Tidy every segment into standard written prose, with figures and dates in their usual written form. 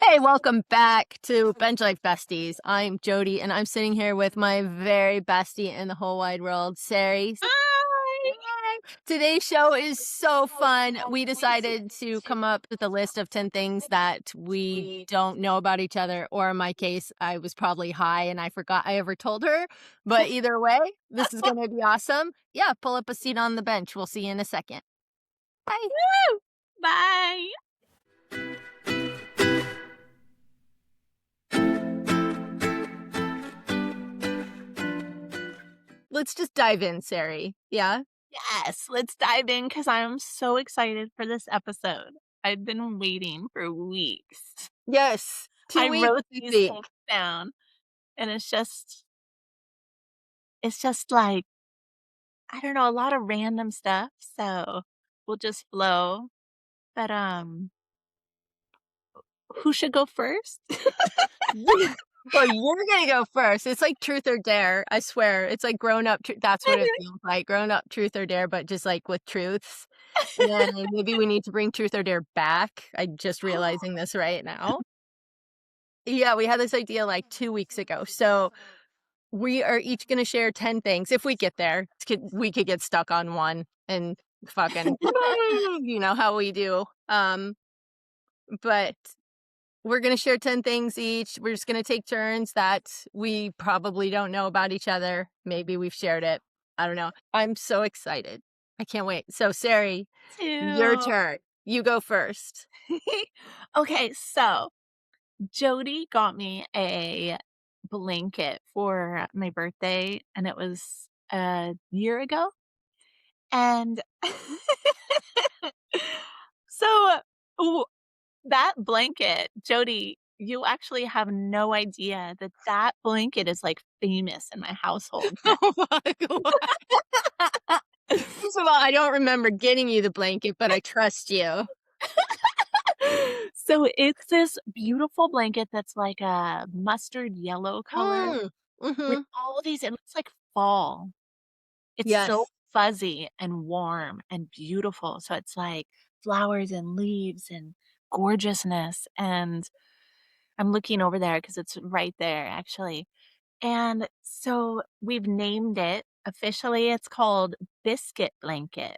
Hey, welcome back to Bench Life Besties. I'm Jody, and I'm sitting here with my very bestie in the whole wide world, Sarai. Hi! Today's show is so fun. We decided to come up with a list of 10 things that we don't know about each other, or in my case, I was probably high and I forgot I ever told her. But either way, this is going to be awesome. Yeah, pull up a seat on the bench. We'll see you in a second. Bye. Woo! Bye. Let's just dive in, Sarai. Yeah? Yes, let's dive in because I'm so excited for this episode. I've been waiting for weeks. Yes. 2 I weeks. wrote these things down, and it's just like, I don't know, a lot of random stuff. So we'll just flow. But who should go first? Well, you're gonna go first. It's like truth or dare. I swear, it's like grown up. That's what it feels like. Grown up truth or dare, but just like with truths. And maybe we need to bring truth or dare back. I'm just realizing this right now. Yeah, we had this idea like 2 weeks ago. So we are each gonna share 10 things. If we get there, we could get stuck on one and fucking, you know how we do. But we're going to share 10 things each. We're just going to take turns that we probably don't know about each other. Maybe we've shared it. I don't know. I'm so excited. I can't wait. So, Sarai, your turn. You go first. Okay, so Jody got me a blanket for my birthday, and it was a year ago. And so that blanket, Jody, you actually have no idea that that blanket is like famous in my household. Oh my God. First of all, I don't remember getting you the blanket, but I trust you. So it's this beautiful blanket that's like a mustard yellow color with all these, it looks like fall. It's so Yes. fuzzy and warm and beautiful. So it's like flowers and leaves and gorgeousness. And I'm looking over there because it's right there, actually. And so we've named it officially. It's called Biscuit Blanket.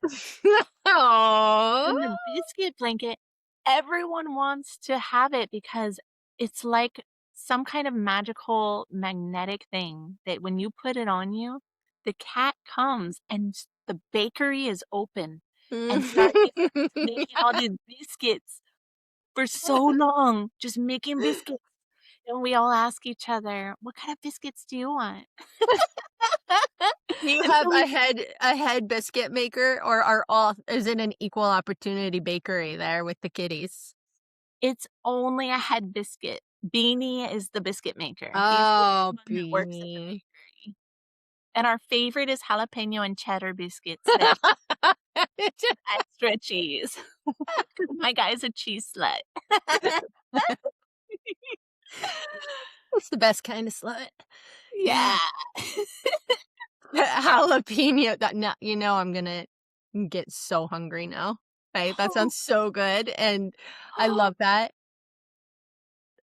Aww. And the Biscuit Blanket, everyone wants to have it because it's like some kind of magical magnetic thing that when you put it on you, the cat comes and the bakery is open and starts making all these biscuits for so long, just making biscuits. And we all ask each other, "What kind of biscuits do you want?" Do you And have so a head biscuit maker, or is it an equal opportunity bakery there with the kitties? it's only a head biscuit. Beanie is the biscuit maker. He's the Oh, one that works at the Beanie. bakery. And our favorite is jalapeno and cheddar biscuits that extra cheese. 'Cause my guy's a cheese slut. It's the best kind of slut. Yeah. Jalapeno. I'm gonna get so hungry now. Right? That sounds so good, and I love that.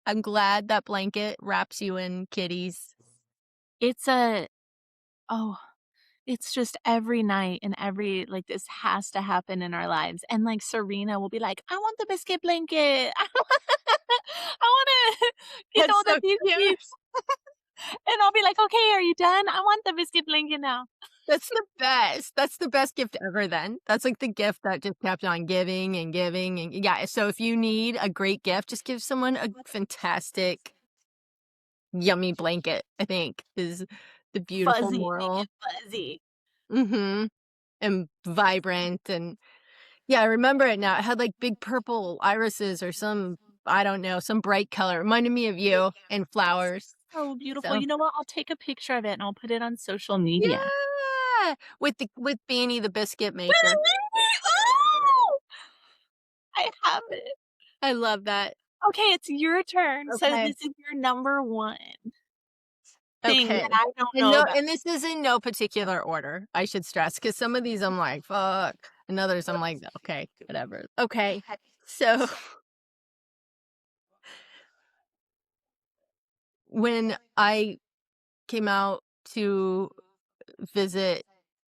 I'm glad that blanket wraps you in kitties. It's it's just every night and every like, this has to happen in our lives, and, like, Serena will be like, "I want the biscuit blanket. I wanna get That's all so the cute. biscuits." And I'll be like, "Okay, are you done? I want the biscuit blanket now." That's the best. That's the best gift ever then. That's like the gift that just kept on giving and giving, and yeah, so if you need a great gift, just give someone a fantastic, yummy blanket, I think, is the beautiful Fuzzy, make moral. it fuzzy. Mhm. And vibrant, and yeah, I remember it now. It had, like, big purple irises or some, I don't know, some bright color. Reminded me of you and flowers. So beautiful. So You know what? I'll take a picture of it and I'll put it on social media. yeah! With Beanie the biscuit maker. Oh! I have it. I love that. Okay, it's your turn. So Okay. this is your number 1. thing Okay. that I don't And know no, about. and this is in no particular order, I should stress, because some of these I'm like, fuck. And others I'm like, okay, whatever. Okay. So when I came out to visit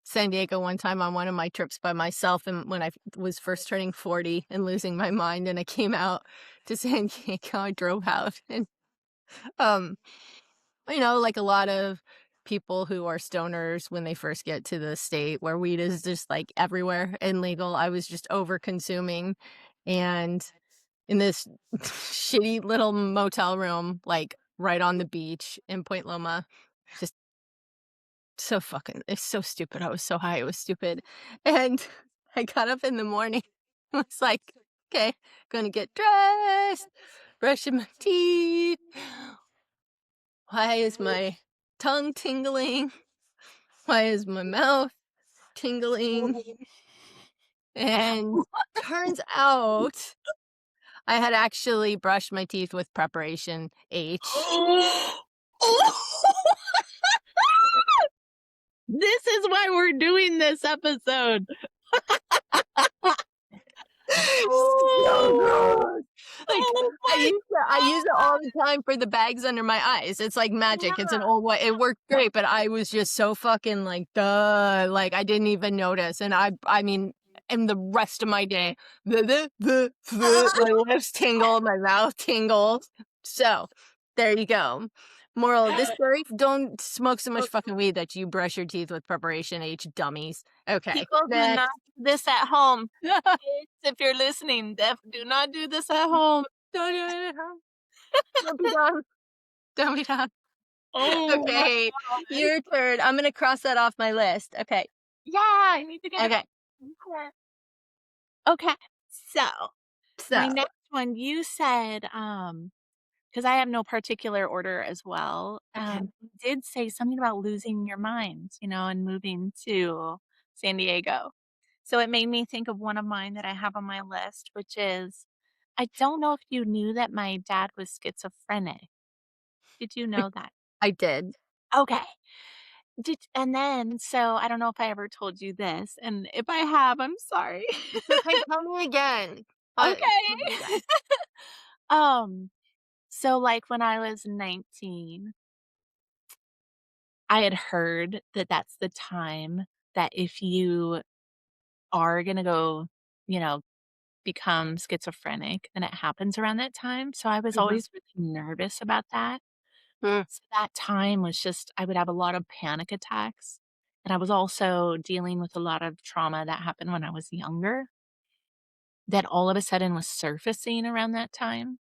San Diego one time on one of my trips by myself, and when I was first turning 40 and losing my mind, and I came out to San Diego, I drove out and, um, like a lot of people who are stoners when they first get to the state where weed is just, like, everywhere and legal, I was just over consuming, and in this shitty little motel room, like, right on the beach in Point Loma, just so fucking it's so stupid, I was so high, it was stupid, and I got up in the morning, I was like, "Okay, gonna get dressed, brushing my teeth. Why is my tongue tingling? Why is my mouth tingling?" And turns out I had actually brushed my teeth with preparation H. This is why we're doing this episode. So gross. Like, Oh I use it all god! the time for the bags under my eyes. It's like magic. It's an Yeah. old way. It worked great, but I was just so fucking like, duh, like I didn't even notice. And I mean, and the rest of my day, my lips tingle, my mouth tingles. So there you go. Moral of this story: don't smoke so much fucking weed that you brush your teeth with preparation H, dummies. Okay, People do not next. do this at home. Kids, if you're listening, do not do this at home. Don't do it at home. Don't be dumb. Don't be dumb. Oh my Okay, god. your turn. I'm gonna cross that off my list. Okay. Yeah, I need to get it. Okay. Okay, so my So, next one, you said, because I have no particular order as well, okay. you did say something about losing your mind, and moving to San Diego. So it made me think of one of mine that I have on my list, which is, I don't know if you knew that my dad was schizophrenic. Did you I know that? I did. Okay. And then, so I don't know if I ever told you this, and if I have, I'm sorry. It's okay, tell me again. Tell me Okay. again. Um, so, like, when I was 19, I had heard that that's the time that if you are gonna go, you know, become schizophrenic, then it happens around that time, so I was Mhm. always really nervous about that. Mm. So that time was just I would have a lot of panic attacks, and I was also dealing with a lot of trauma that happened when I was younger that all of a sudden was surfacing around that time.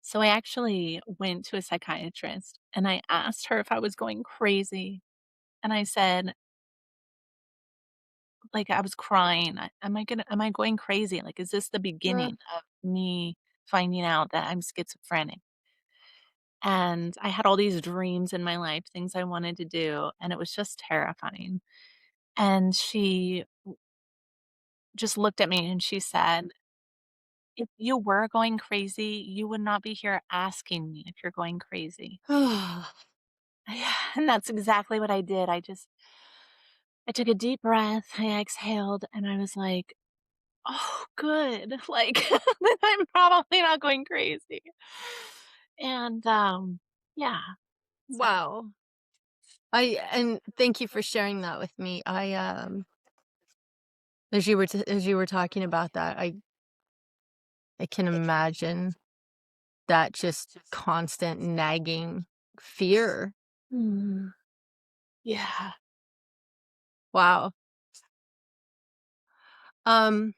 So I actually went to a psychiatrist and I asked her if I was going crazy. And I said, like, I was crying, am I going crazy? Like, is this the Mm. beginning of me finding out that I'm schizophrenic? And I had all these dreams in my life, things I wanted to do, and it was just terrifying. And she just looked at me and she said, if you were going crazy, you would not be here asking me if you're going crazy. Yeah, and that's exactly what I did. I took a deep breath, I exhaled, and I was like, "Oh, good." Like, then I'm probably not going crazy. And, yeah, so Wow. And thank you for sharing that with me. As you were talking about that, I can imagine that just constant nagging fear. mm, yeah. Wow. Um,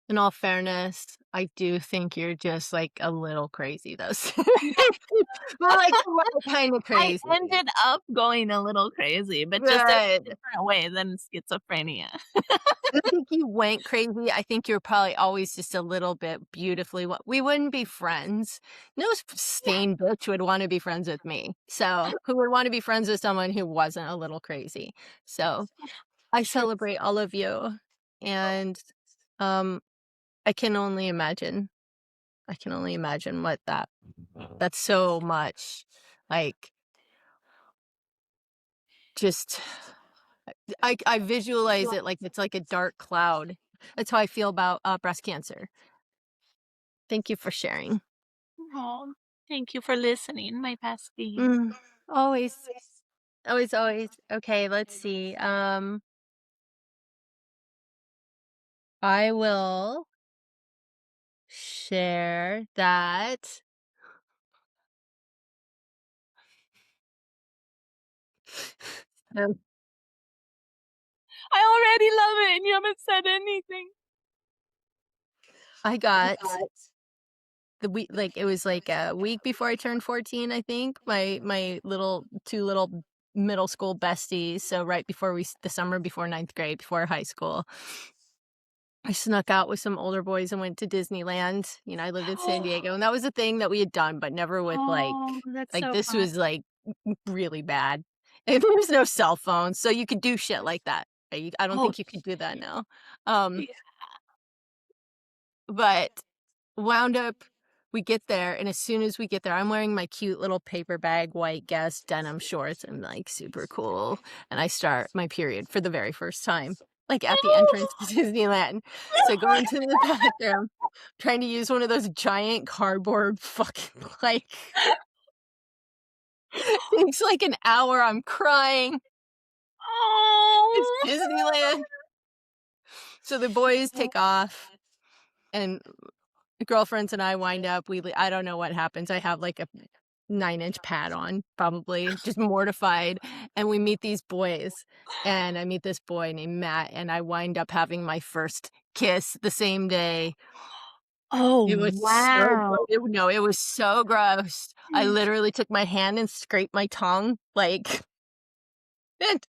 in all fairness, I do think you're just, like, a little crazy though. But, like, the right kind of I crazy. ended up going a little crazy, but just in a Good. different way than schizophrenia. I don't think you went crazy. I think you're probably always just a little bit beautifully we wouldn't be friends. No Yeah. sane bitch would wanna be friends with me. So, who would wanna be friends with someone who wasn't a little crazy? So, I True. celebrate all of you, and, um, I can only imagine. I can only imagine what that's so much, like just I visualize it like it's like a dark cloud. That's how I feel about breast cancer. Thank you for sharing. Oh, thank you for listening, my bestie. Mm, always, always, always. Okay, let's see. I will share that. um, I already love it, and you haven't said anything. I got the week, like it was like a week before I turned 14, I think. My two little middle school besties. So right before the summer before ninth grade, before high school, I snuck out with some older boys and went to Disneyland. You know, I lived in San Diego, and that was a thing that we had done, but never with Oh, that's like so this fun. was like really bad. And there was no cell phone, so you could do shit like that. I don't Oh, think you could do that yeah. now. Yeah. But wound up, we get there, and as soon as we get there, I'm wearing my cute little paper bag white Guess denim shorts. I'm like super cool, and I start my period for the very first time, like at the entrance to Disneyland. So I go into the bathroom, trying to use one of those giant cardboard fucking like takes like an hour. I'm crying. It's Oh. Disneyland. So the boys take off, and the girlfriends and I wind up. I don't know what happens. I have like a 9-inch pad on, probably just mortified. And we meet these boys, and I meet this boy named Matt, and I wind up having my first kiss the same day. Oh, It was so wow. no, it was so gross. I literally took my hand and scraped my tongue, like, and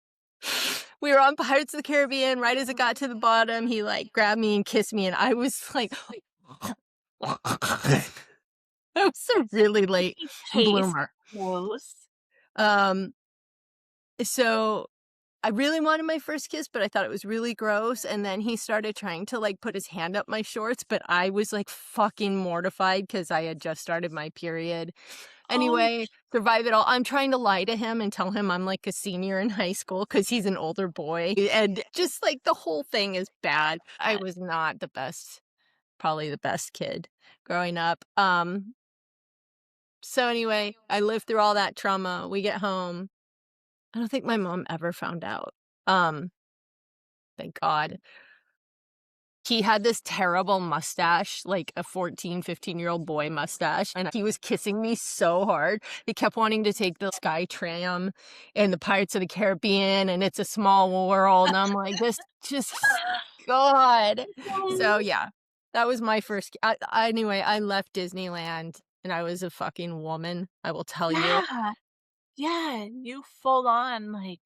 we were on Pirates of the Caribbean. Right as it got to the bottom, he like grabbed me and kissed me, and I was like, I was a really late Taste bloomer. gross. Um, so I really wanted my first kiss, but I thought it was really gross. And then he started trying to like put his hand up my shorts, but I was like fucking mortified because I had just started my period. Oh, Anyway, survive it all. I'm trying to lie to him and tell him I'm like a senior in high school because he's an older boy. And just like the whole thing is bad. I was not the best, probably the best kid growing up. So anyway, I lived through all that trauma. We get home. I don't think my mom ever found out. Um, thank God. He had this terrible mustache, like a 14, 15-year-old boy mustache, and he was kissing me so hard. He kept wanting to take the Sky Tram and the Pirates of the Caribbean and It's a Small World, and I'm like, this just God. So, yeah, that was my first anyway, I left Disneyland, and I was a fucking woman, I will tell you. yeah. Yeah, you full on, like,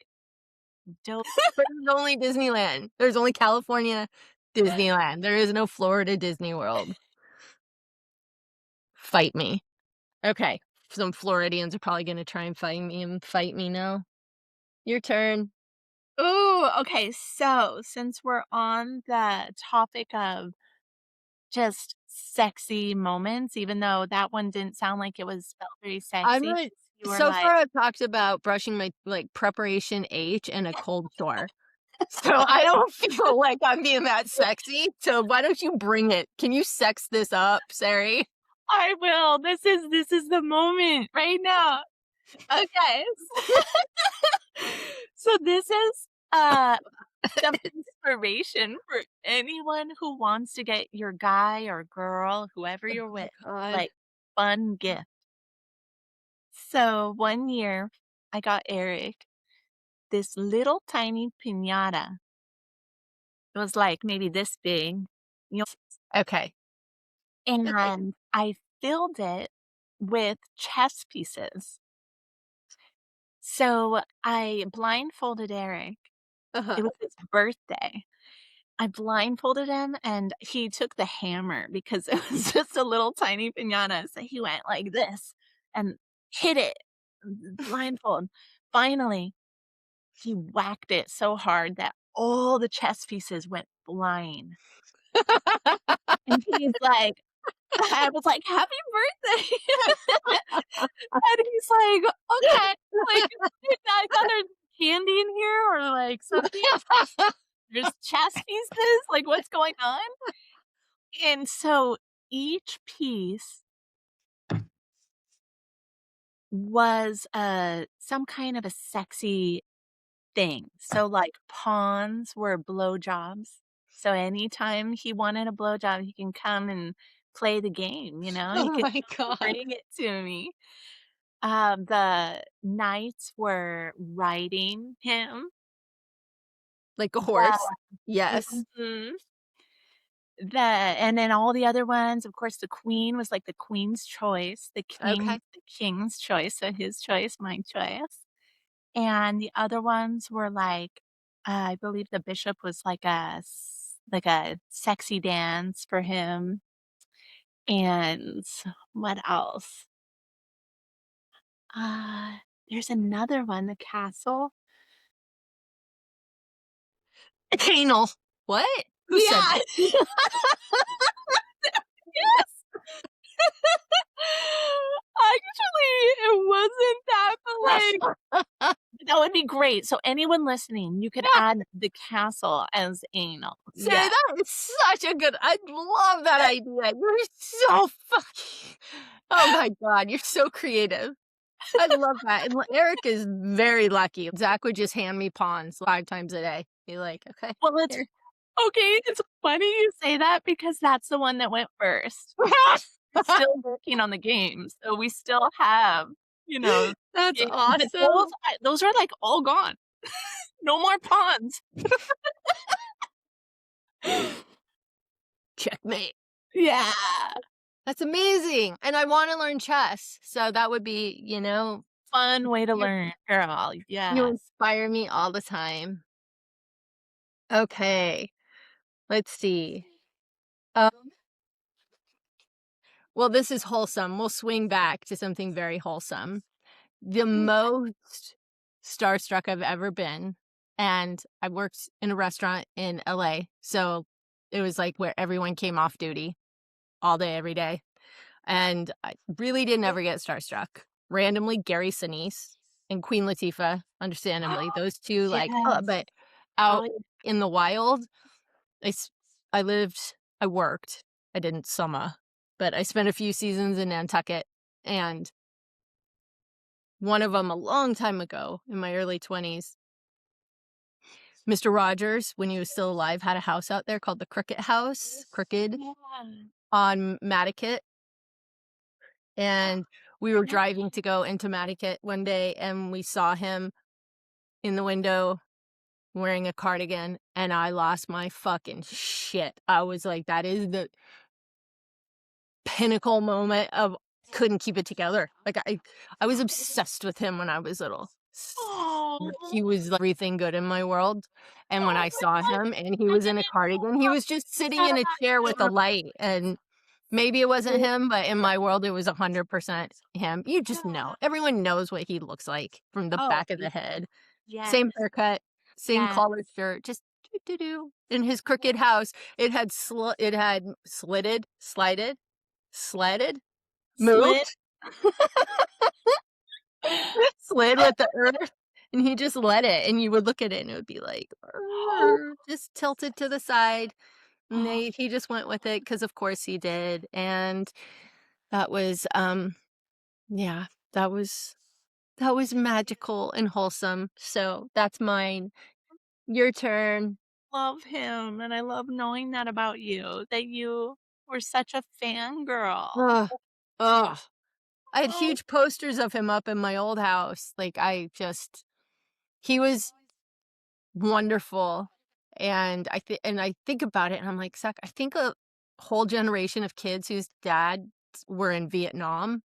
dope. But there's only Disneyland. There's only California Disneyland. There is no Florida Disney World. Fight me. Okay. Some Floridians are probably gonna try and fight me now. Your turn. Ooh, okay, so since we're on the topic of just sexy moments, even though that one didn't sound like it was felt very I'm sexy, gonna 'cause you were so like, far I've talked about brushing my like preparation H and a cold sore. So I don't feel like I'm being that sexy. So why don't you bring it? Can you sex this up, Sari? "I will, this is the moment right now." Okay. So this is, some inspiration for anyone who wants to get your guy or girl, whoever you're Oh with, God. like, fun gift. So one year, I got Eric this little tiny piñata. It was, like, maybe this big, you know, Okay. and I filled it with chess pieces. So I blindfolded Eric. It Uh-huh. was his birthday. I blindfolded him, and he took the hammer because it was just a little tiny piñata, so he went like this and hit it, blindfold. Finally, he whacked it so hard that all the chess pieces went flying, and he's like I was like, "Happy birthday." And he's like, "Okay." Like, I thought there's candy in here or, like, something? There's chess pieces? Like, what's going on? And so each piece was, some kind of a sexy thing. So, like, pawns were blowjobs. So anytime he wanted a blowjob, he can come and play the game, you know? He Oh could my god. bring it to me. The knights were riding him. Like a The horse. Yes. mhm. And then all the other ones, of course, the queen was, like, the queen's choice, Okay. the king's choice, so his choice, my choice. And the other ones were like, I believe the bishop was like a sexy dance for him, and what else? Uh, there's another one, the castle. Anal. What? Who said Yeah. that? Yes. Actually, it wasn't that, but, like, that would be great. So anyone listening, you could add the castle as anal. Sarah, Yeah. that is such a good I love that idea. You're so fucking oh my god, you're so creative. I love that, and Eric is very lucky. Zach would just hand me pawns 5 times a day. Be like, "Okay, Well, it's here." okay, it's funny you say that because that's the one that went first. We're still working on the game, so we still have, you know, That's games, but awesome. those are, like, all gone. No more pawns. Checkmate. Yeah. That's amazing, and I wanna learn chess, so that would be, Fun way to you learn, girl, you yes. inspire me all the time. Okay, let's see. Um, well, this is wholesome. We'll swing back to something very wholesome. The most starstruck I've ever been, and I worked in a restaurant in LA, so it was, like, where everyone came off duty all day, every day, and I really didn't ever get starstruck. Randomly, Gary Sinise and Queen Latifah, understandably, those 2, like, Yes. but Oh, out yeah. in the wild, I s I lived I worked, I didn't summer, but I spent a few seasons in Nantucket, and one of them a long time ago in my early 20s, Mr. Rogers, when he was still alive, had a house out there called the Cricket House, Crooked, Yeah. on Matticat, and we were driving to go into Matticat one day, and we saw him in the window wearing a cardigan, and I lost my fucking shit. I was like, "That is the pinnacle moment of" couldn't keep it together. Like, I was obsessed with him when I was little. Oh. He was like, everything good in my world, and when Oh I my saw god, him and he I was in a didn't cardigan, he know was just sitting that in a about chair with a you. light, and maybe it wasn't him, but in my world, it was 100% him. You just know. Yeah. Everyone knows what he looks like from the Oh, back of the head. yes, Same haircut, same yes. collared shirt, just doo doo doo. In his crooked house, it had sledded, Slit. moved, slid with the earth, and he just let it, and you would look at it, and it would be like, Oh. just tilted to the side, and Oh, he just went with it because of course he did, and that was, yeah, that was that was magical and wholesome, so that's mine. Your turn. love him, and I love knowing that about you, that you were such a fangirl. Ugh. Ugh. I had Oh, huge posters of him up in my old house, like, he was wonderful, and I think about it, and I'm like, "Suck." I think a whole generation of kids whose dads were in Vietnam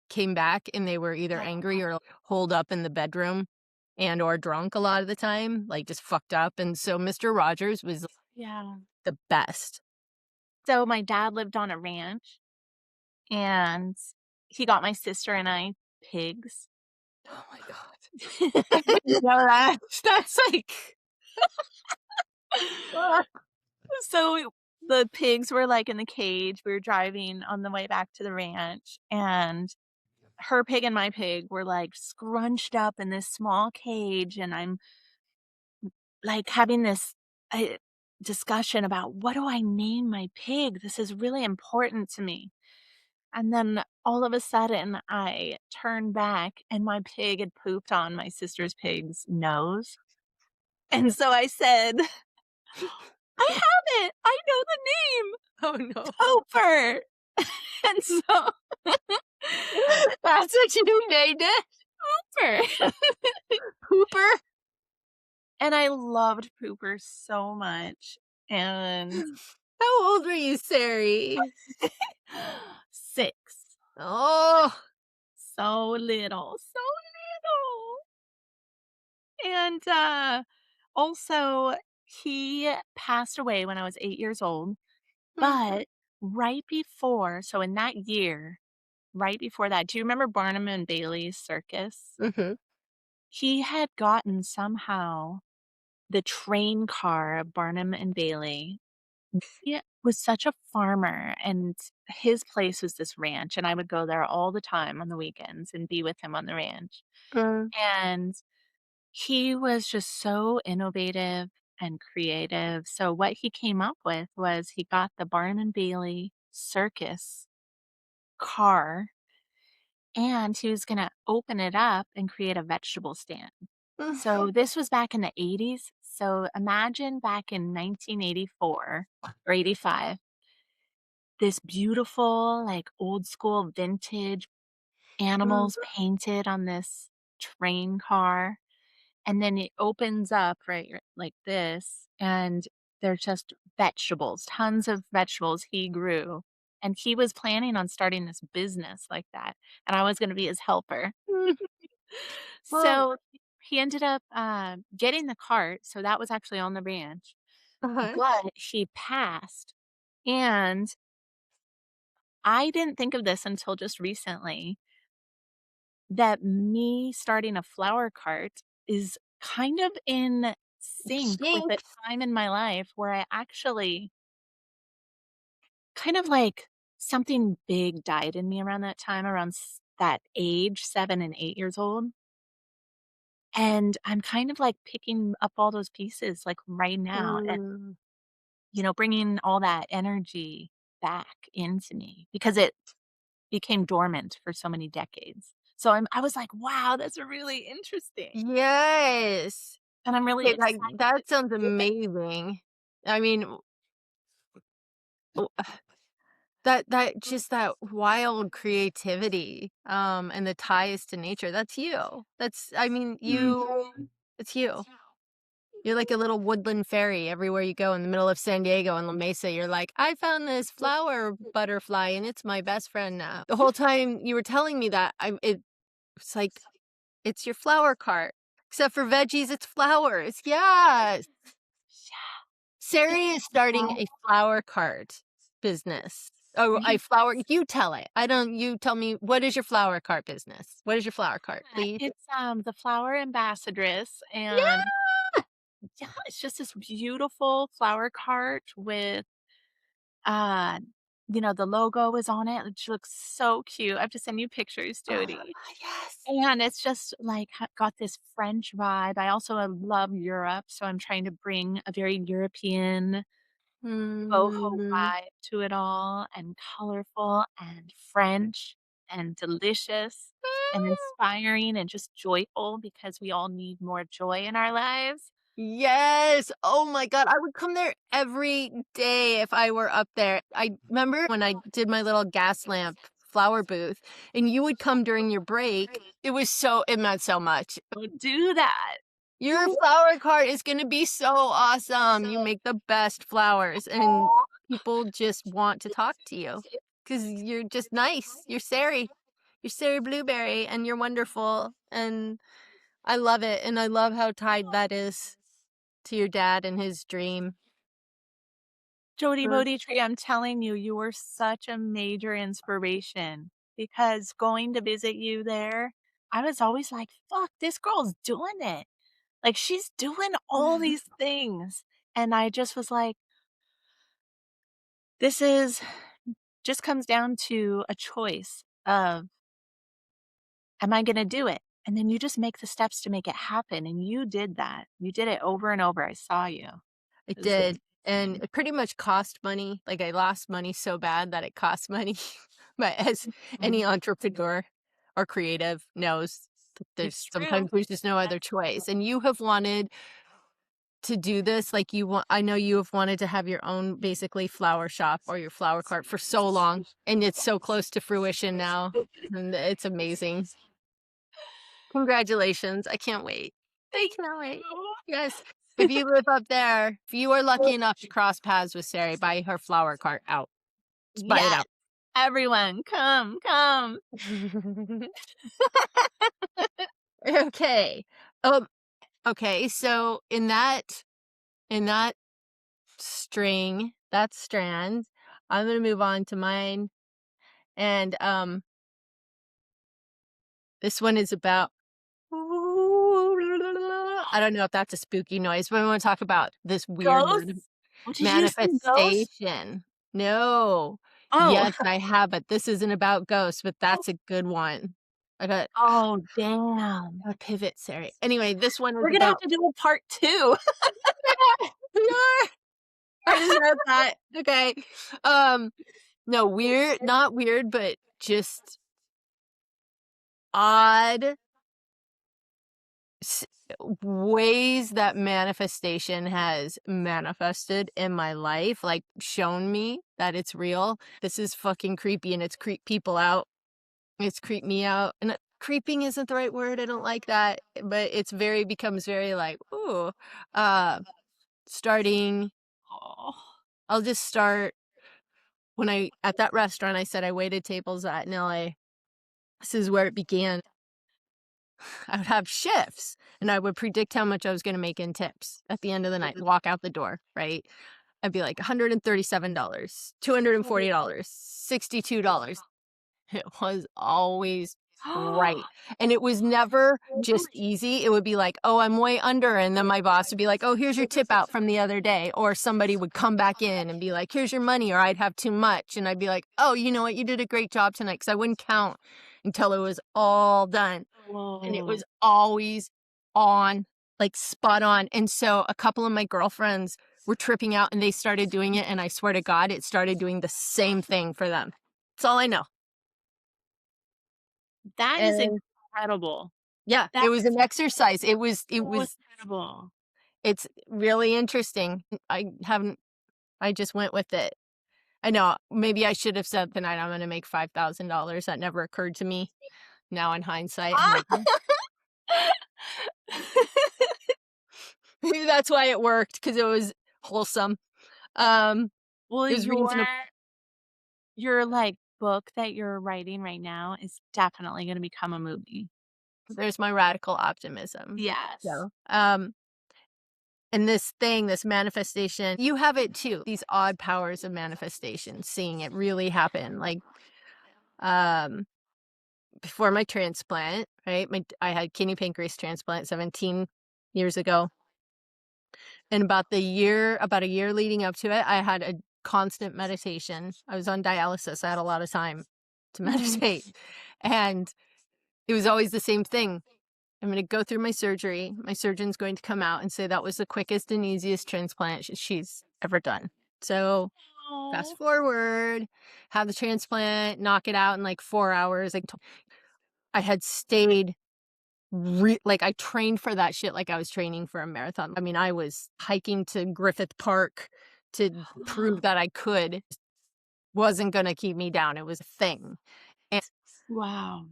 came back, and they were either yeah, angry or holed up in the bedroom and or drunk a lot of the time, like, just fucked up, and so Mr. Rogers was yeah. the best. So my dad lived on a ranch, and he got my sister and I pigs. Oh my god. I didn't know that. That's like ugh. So the pigs were, like, in the cage, we were driving on the way back to the ranch, and her pig and my pig were, like, scrunched up in this small cage, and I'm, like, having this, uh, discussion about, "What do I name my pig? This is really important to me." And then all of a sudden, I turned back, and my pig had pooped on my sister's pig's nose, and so I said, "I have it! I know the name! Oh no. Topher!" And so That's what you named it? Topher. Hooper? And I loved Pooper so much, and How old were you, Sari? 6. Oh. So little, so little. And, also, he passed away when I was 8 years old, Mm. but right before so in that year, right before that, do you remember Barnum and Bailey's circus? Mhm. He had gotten somehow the train car of Barnum and Bailey. He was such a farmer, and his place was this ranch, and I would go there all the time on the weekends and be with him on the ranch. Mm. And he was just so innovative and creative. So what he came up with was he got the Barnum and Bailey circus car, and he was gonna open it up and create a vegetable stand. Mm. So this was back in the '80s. So imagine back in 1984 or '85, this beautiful, like, old school vintage Mm. animals painted on this train car, and then it opens up, right, like this, and there's just vegetables, tons of vegetables he grew, and he was planning on starting this business like that, and I was gonna be his helper. Mm. Well, So, he ended up, getting the cart, so that was actually on the ranch, uh-huh. but he passed, and I didn't think of this until just recently, that me starting a flower cart is kind of in sync with a Jinx. time in my life where I actually kind of like something big died in me around that time, around that age, 7 and 8 years old. And I'm kind of like picking up all those pieces like right now and, Mm. bringing all that energy back into me because it became dormant for so many decades. So I was like, wow, that's really interesting. Yes. And I'm really Okay, excited to that sounds do it. amazing. I mean, w that just that wild creativity, and the ties to nature, that's you. That's I mean, it's you. You're like a little woodland fairy everywhere you go in the middle of San Diego and La Mesa, you're like, "I found this flower butterfly, and it's my best friend now." The whole time you were telling me that, it's like, it's your flower cart. Except for veggies, it's flowers. Yes. Sari is starting a flower cart business. Oh, Yeah, a flower you tell it. I don't you tell me, what is your flower cart business? What is your flower cart, please? it's, the flower ambassadress, Yeah! and yeah, it's just this beautiful flower cart with, uh, the logo is on it, which looks so cute. I have to send you pictures, Jody. Yes. And it's just, like, got this French vibe. I also, love Europe, so I'm trying to bring a very European boho Mm. vibe to it all, and colorful, and French, and delicious, and inspiring, and just joyful because we all need more joy in our lives. Yes. Oh my god, I would come there every day if I were up there. I remember when I did my little gas lamp flower booth, and you would come during your break. It meant so much. Don't do that. Your flower cart is gonna be so awesome. You make the best flowers, and Aw. people just want to talk to you because 'cause you're just nice. You're Sari. You're Sari Blueberry, and you're wonderful, and I love it, and I love how tied that is to your dad and his dream. Jody Mm. Bodhi Tree, I'm telling you, you were such a major inspiration because going to visit you there, I was always like, "Fuck, this girl's doing it." Like, she's doing all these things, and I just was like, "This is just comes down to a choice of am I gonna do it? And then you just make the steps to make it happen, and you did that. You did it over and over. I saw you. I It was did, and amazing. it pretty much cost money. Like, I lost money so bad that it cost money. But as any Mhm. entrepreneur or creative knows, that It's true. there's just no other choice. And you have wanted to do this, like, I know you have wanted to have your own, basically, flower shop or your flower cart for so long, and it's so close to fruition now, and it's amazing. Congratulations, I can't wait. I Thank cannot wait. you. Yes, if you live up there, if you are lucky enough to cross paths with Sarai, buy her flower cart out. Just buy it Yes. out. Everyone, come, come. Okay. Um, okay, so in that that strand, I'm gonna move on to mine, and, this one is about I don't know if that's a spooky noise, but I wanna talk about this weird Ghosts? What did you say, ghosts? manifestation. No. Oh. Yes, I have, but this isn't about ghosts, but that's a good one. I got Oh, damn. a pivot, Sorry. Anyway, this one is We're gonna have about to do a part 2. Yeah, I just heard that. Okay. Um, no, weird not weird, but just odd s ways that manifestation has manifested in my life, like, shown me that it's real. This is fucking creepy, and it's creeped people out. It's creeped me out, and, creeping isn't the right word, I don't like that, but it's very becomes very, like, "Ooh." Uh, starting Oh. I'll just start when I at that restaurant, I said I waited tables at in LA. This is where it began. I would have shifts, and I would predict how much I was gonna make in tips at the end of the night, walk out the door, right? I'd be like, $137, $240, $62. It was always right, and it was never just easy. It would be like, "Oh, I'm way under," and then my boss would be like, "Oh, here's your tip out from the other day," or somebody would come back in and be like, "Here's your money," or I'd have too much, and I'd be like, "Oh, you know what? You did a great job tonight," because I wouldn't count until it was all done, and it Whoa. was always on, like, spot on, and so a couple of my girlfriends were tripping out, and they started doing it, and I swear to God, it started doing the same thing for them. That's all I know. That is And incredible. yeah, That it was is an exercise. so incredible. It's really interesting. I just went with it. I know, maybe I should have said tonight I'm gonna make $5,000. That never occurred to me. Now in hindsight, I'm like, "Mm." Maybe that's why it worked because it was wholesome. Um, Well, it was reasonable. your, like, book that you're writing right now is definitely gonna become a movie. There's my radical optimism. Yes. So, and this manifestation, you have it too. These odd powers of manifestation, seeing it really happen. Like, um before my transplant, right? I had kidney pancreas transplant 17 years ago. And about a year leading up to it, I had a constant meditation. I was on dialysis. I had a lot of time to Mhm. meditate. And it was always the same thing. I'm going to go through my surgery. My surgeon's going to come out and say that was the quickest and easiest transplant she's ever done. So fast Oh. forward, have the transplant, knock it out in like 4 hours. I had stayed like, I trained for that shit like I was training for a marathon. I mean, I was hiking to Griffith Park to prove that I could. Wasn't gonna keep me down, it was a thing. And Wow.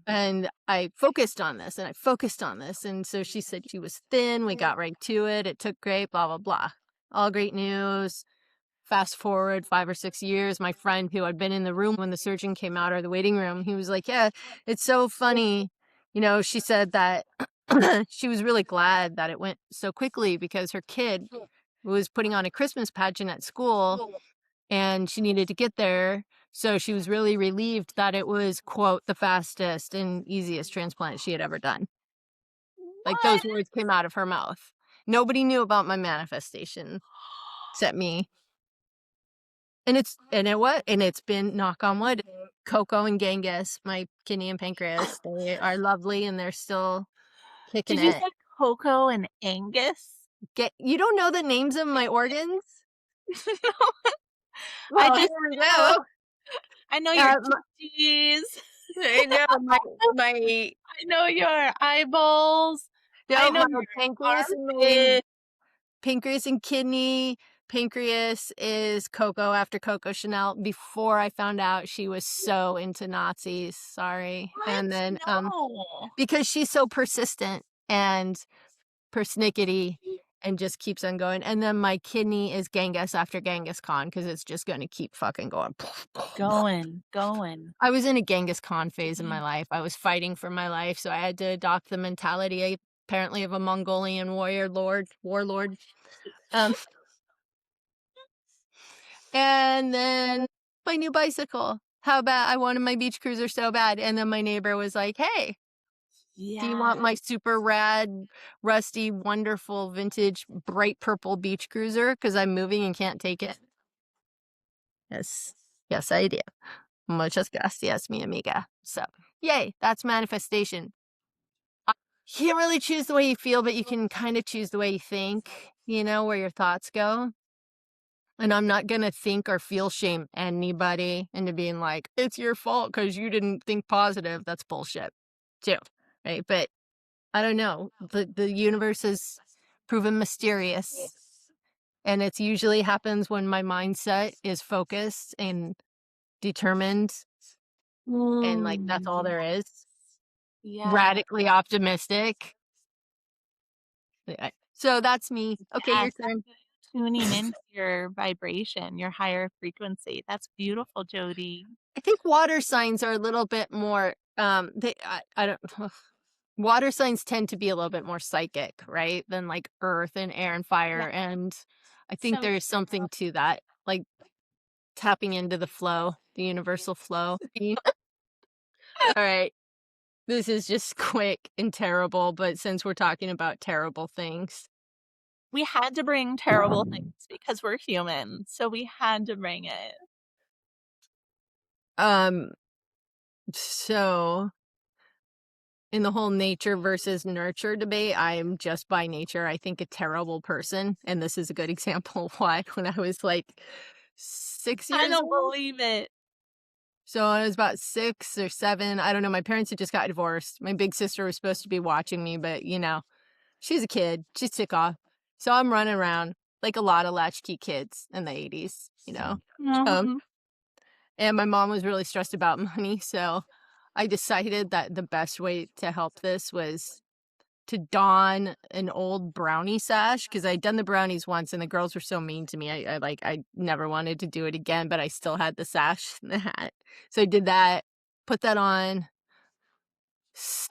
I focused on this, and I focused on this, and so she said she was thin, we got right to it, it took great, blah, blah, blah. All great news. Fast forward 5 or 6 years, my friend who had been in the room when the surgeon came out, or the waiting room, he was like, "Yeah, it's so funny." You know, she said that she was really glad that it went so quickly because her kid was putting on a Christmas pageant at school and she needed to get there. So she was really relieved that it was, quote, "the fastest and easiest transplant she had ever done." Like, What? those words came out of her mouth. Nobody knew about my manifestation except me. And it's been, knock on wood, Coco and Genghis, my kidney and pancreas, they are lovely and they're still kicking Did you it. say Coco and Angus? You don't know the names of my organs? No, I Well, here just we know go. I know your My titties. I know my I know your eyeballs. I no, know my your pancreas and my armpit. pancreas and kidney. Pancreas is Coco after Coco Chanel before I found out she was so into Nazis. Sorry. What? And then No. because she's so persistent and persnickety and just keeps on going. And then my kidney is Genghis after Genghis Khan because it's just going to keep fucking going. Going. I was in a Genghis Khan phase in my life. I was fighting for my life, so I had to adopt the mentality apparently of a Mongolian warlord. Um, and then my new bicycle. How bad I wanted my beach cruiser so bad, and then my neighbor was like, "Hey, do you want Yeah. my super rad, rusty, wonderful, vintage, bright purple beach cruiser? Because I'm moving and can't take it." Yes, yes, I do. Muchas gracias, mi amiga. So, yay, that's manifestation. You can't really choose the way you feel, but you can kind of choose the way you think, where your thoughts go. And I'm not going to think or feel shame anybody into being like, it's your fault because you didn't think positive. That's bullshit, too. Right. But I don't know. The universe is proven mysterious. And it usually happens when my mindset is focused and determined. And like, that's all Mm. there is. Yeah. Radically optimistic. Yeah. So that's me. Okay, your Yes, that's turn. tuning into your vibration, your higher frequency. That's beautiful, Jody. I think water signs are a little bit more, I don't, water signs tend to be a little bit more psychic, right? Than like earth and air and Yeah, fire. And I think so there's something to that, like tapping into the flow, the universal flow. All right. This is just quick and terrible, but since we're talking about terrible things, we had to bring terrible things because we're human, so we had to bring it. um, so in the whole nature versus nurture debate, I am just by nature, I think, a terrible person. And this is a good example of why. When I was like 6 I years don't old. believe it. So I was about 6 or 7. I don't know. My parents had just got divorced. My big sister was supposed to be watching me, but she's a kid. She's took off. So I'm running around like a lot of latchkey kids in the 80s. Um, Mhm. and my mom was really stressed about money. So I decided that the best way to help this was to don an old brownie sash because I'd done the brownies once and the girls were so mean to me. I never wanted to do it again, but I still had the sash and the hat. So I did that, put that on,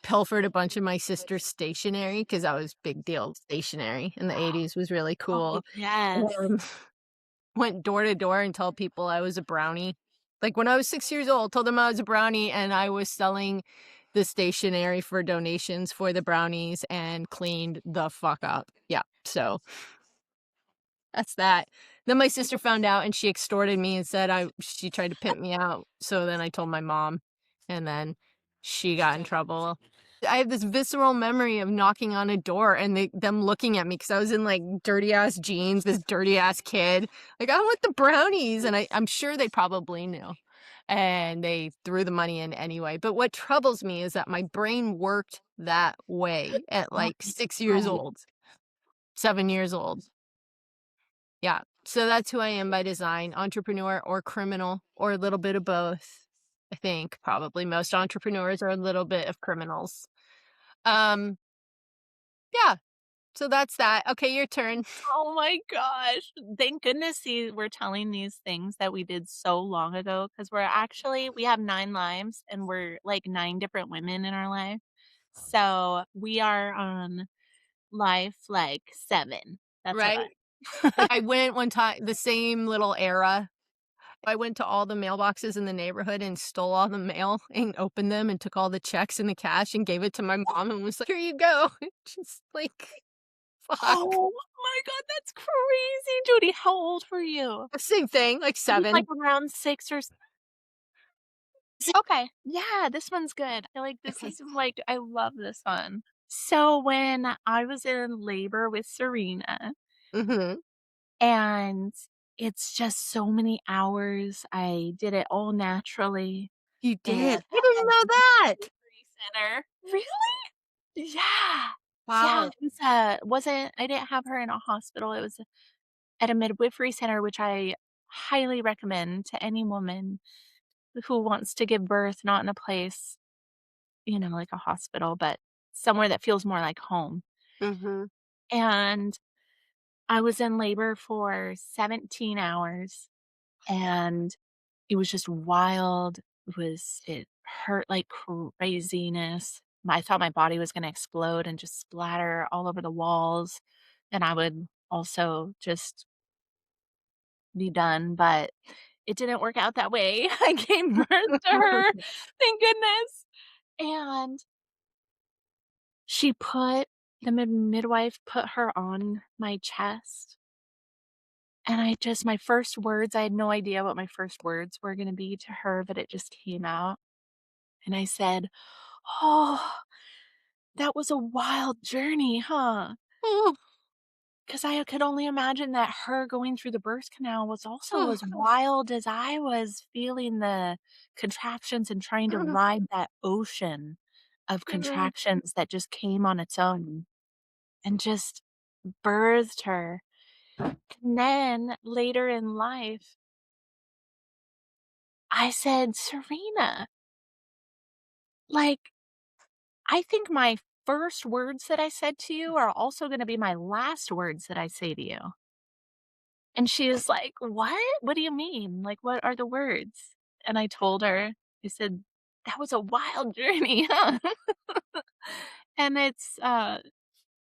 pilfered a bunch of my sister's stationery because that was big deal. Stationery in the 80s was really Oh, cool. yes. Went door to door and told people I was a brownie. Like when I was 6 years old, told them I was a brownie and I was selling the stationery for donations for the brownies and cleaned the fuck up. Yeah. So that's that. Then my sister found out and she extorted me and said she tried to pimp me out. So then I told my mom and then she got in trouble. I have this visceral memory of knocking on a door and them looking at me because I was in like dirty ass jeans, this dirty ass kid. Like, I want the brownies. And I'm sure they probably knew. And they threw the money in anyway. But what troubles me is that my brain worked that way at Oh like my 6 years God. old, 7 years old. Yeah. So that's who I am by design, entrepreneur or criminal or a little bit of both. I think probably most entrepreneurs are a little bit of criminals. Um, yeah. So that's that. Okay, your turn. Oh my gosh. Thank goodness we're telling these things that we did so long ago because we have 9 lives and we're like 9 different women in our life. So we are on life like 7. That's what Right? I went one time, the same little era. I went to all the mailboxes in the neighborhood and stole all the mail and opened them and took all the checks and the cash and gave it to my mom and was like, here you go. Just like, fuck. Oh my god, that's crazy, Jody. How old were you? Same thing, like I was, like, 7. around 6 or s okay. Yeah, this one's good. I like this is, like I love this one. So, when I was in labor with Serena, Mhm. and it's just so many hours, I did it all naturally, You and did? I at didn't know the that! delivery center. Really? Yeah. Yeah, Wow. it was, wasn't I didn't have her in a hospital, it was at a midwifery center, which I highly recommend to any woman who wants to give birth, not in a place, like a hospital, but somewhere that feels more like home. Mhm. And I was in labor for 17 hours, and it was just wild. It hurt like craziness. I thought my body was gonna explode and just splatter all over the walls, and I would also just be done, but it didn't work out that way. I gave birth to her, thank goodness, and she put the midwife put her on my chest, and my first words I had no idea what my first words were gonna be to her, but it just came out, and I said, "Oh, that was a wild journey, huh?" Oh, 'Cause I could only imagine that her going through the birth canal was also oh, as wild as I was feeling the contractions and trying to oh, ride that ocean of oh. contractions that just came on its own and just birthed her. And then later in life, I said, "Serena, like, I think my first words that I said to you are also gonna be my last words that I say to you." And she was like, "What? What do you mean? Like, what are the words?" And I told her, I said, "That was a wild journey, huh?" And it's,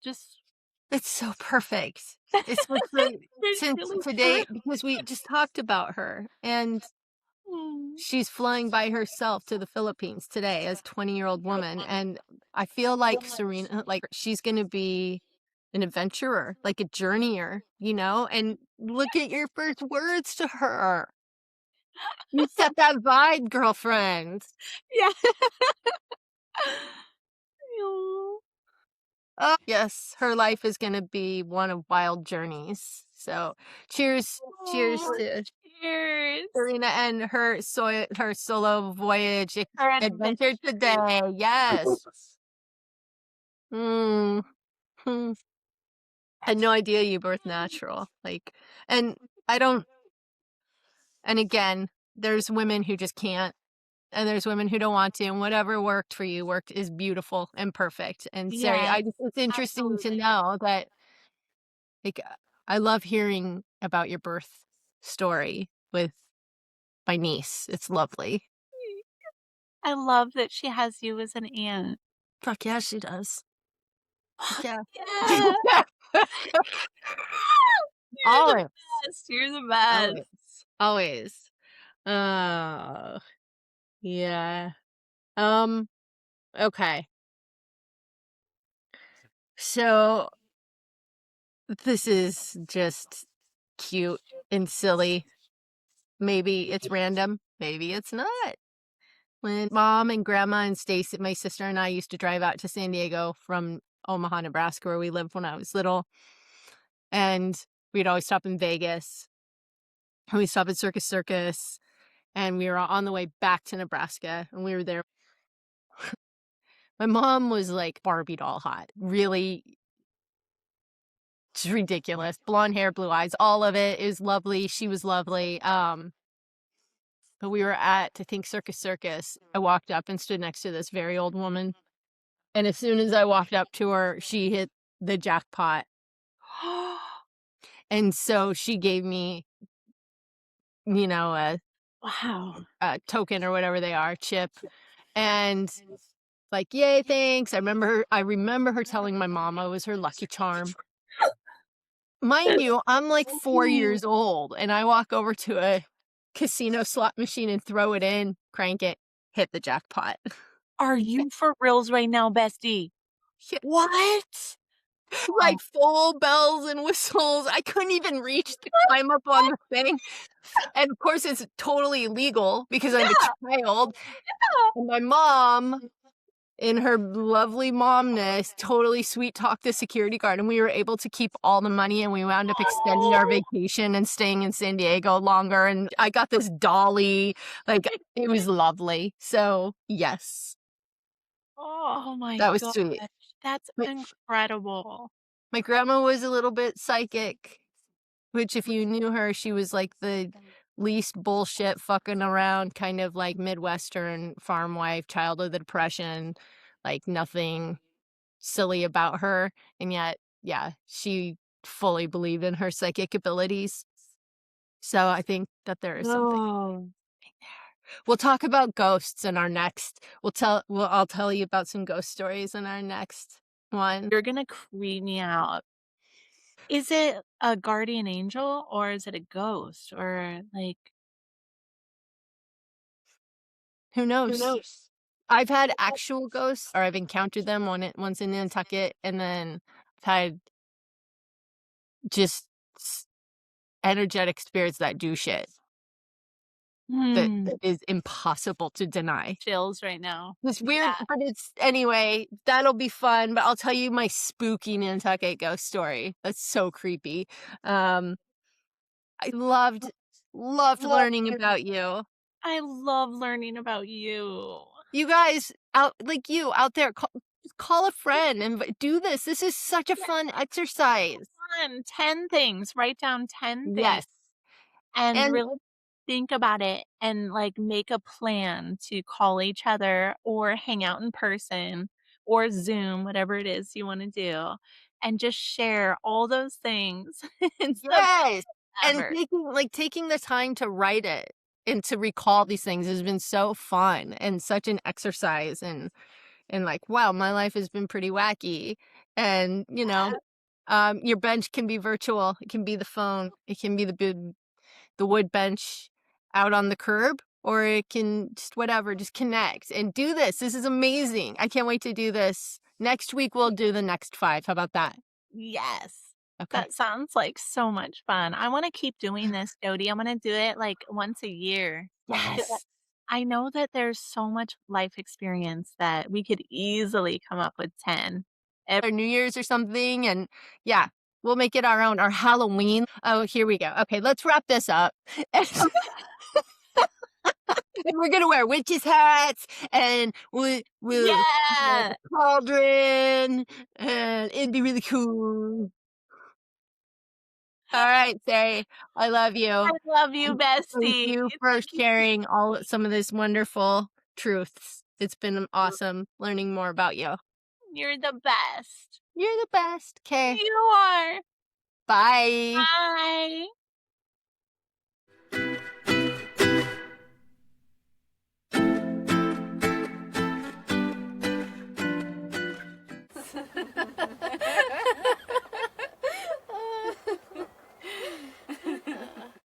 just It's so perfect. It's like for it's since really true. today because we just talked about her, and Mm. she's flying by herself to the Philippines today as 20-year-old woman, and I feel like Serena like, she's gonna be an adventurer, like a journeyer, and look at your first words to her. You set that vibe, girlfriend. Yeah. Aw. Oh, yes, her life is gonna be one of wild journeys. So, cheers Oh, to cheers. Serena and her solo voyage Her adventure adventure. today. Yes. Mm. Hmm. Had no idea you birth natural. And I don't and again, there's women who just can't, and there's women who don't want to, and whatever worked for you worked is beautiful and perfect. And Sari, Yes, it's interesting to absolutely. know that, like, I love hearing about your birth story with my niece. It's lovely. I love that she has you as an aunt. Fuck yeah, she does. Fuck yeah. Yeah. You're the Always. best, you're the best. Always. Always. Oh, yeah. Um, okay. So this is just cute and silly. Maybe it's random, maybe it's not. When mom and grandma and Stacy, my sister and I used to drive out to San Diego from Omaha, Nebraska, where we lived when I was little, and we'd always stop in Vegas, and we'd stop at Circus, and we were on the way back to Nebraska, and we were there. My mom was like Barbie doll hot, really just ridiculous. Blonde hair, blue eyes, all of it. It was lovely. She was lovely. But we were at, I think, Circus. I walked up and stood next to this very old woman. And as soon as I walked up to her, she hit the jackpot. And so she gave me, you know, Wow. a token or whatever they are, chip. And like, yay, thanks. I remember her telling my mom I was her lucky charm. Mind you, I'm like 4 Ooh. years old, and I walk over to a casino slot machine and throw it in, crank it, hit the jackpot. Are you for reals right now, bestie? Yeah, What? like full bells and whistles. I couldn't even reach to climb up on the thing. And of course, it's totally illegal because I'm a Yeah, child. yeah. And my mom, in her lovely momness, totally sweet talked the security guard, and we were able to keep all the money, and we wound up extending our Oh. vacation and staying in San Diego longer, and I got this dolly, like, it was lovely. So, yes, Oh my that was gosh, sweet. that's My incredible. my grandma was a little bit psychic, which if you knew her, she was like the least bullshit fucking around kind of like Midwestern farm wife, child of the Depression, like nothing silly about her, and yet, yeah, she fully believed in her psychic abilities. So I think that there is something Oh, there. We'll talk about ghosts in our next I'll tell you about some ghost stories in our next one. you're gonna creep me out. Is it a guardian angel or is it a ghost or, like Who who knows? knows? I've had actual ghosts, or I've encountered them once in Nantucket, and then I've had just s energetic spirits that do shit Hmm, that is impossible to deny. chills right now. It's weird, Yeah. but it's anyway, that'll be fun, but I'll tell you my spooky Nantucket ghost story. That's so creepy. Um, I loved Love learning learning. about you. I love learning about you. You guys you out there, call a friend and do this. This is such a Yeah, fun exercise. fun. 10 things. Write down 10 things Yes, and and really think about it and, like, make a plan to call each other or hang out in person or Zoom, whatever it is you wanna do, and just share all those things. It's the best yes, and ever. taking the time to write it and to recall these things has been so fun and such an exercise and like, wow, my life has been pretty wacky. And, your bench can be virtual. It can be the phone. It can be the wood bench out on the curb, or it can just whatever, just connect and do this. This is amazing. I can't wait to do this. Next week we'll do the next 5. How about that? Yes. Okay. That sounds like so much fun. I wanna keep doing this, Jody. I'm gonna do it, like, once a year. 'Cause Yes. I know that there's so much life experience that we could easily come up with 10. Ev Or New Year's or something. And yeah, we'll make it our own. Our Halloween. Oh, here we go. Okay, let's wrap this up. And we're gonna wear witches' hats, and we'll have Yeah! a cauldron, and it'd be really cool. All right, Sari, I love I you. love you, And thank bestie. you for Thank you. sharing some of this wonderful truths. It's been awesome learning more about you. You're the best. You're the best. Okay, You are. bye. Bye.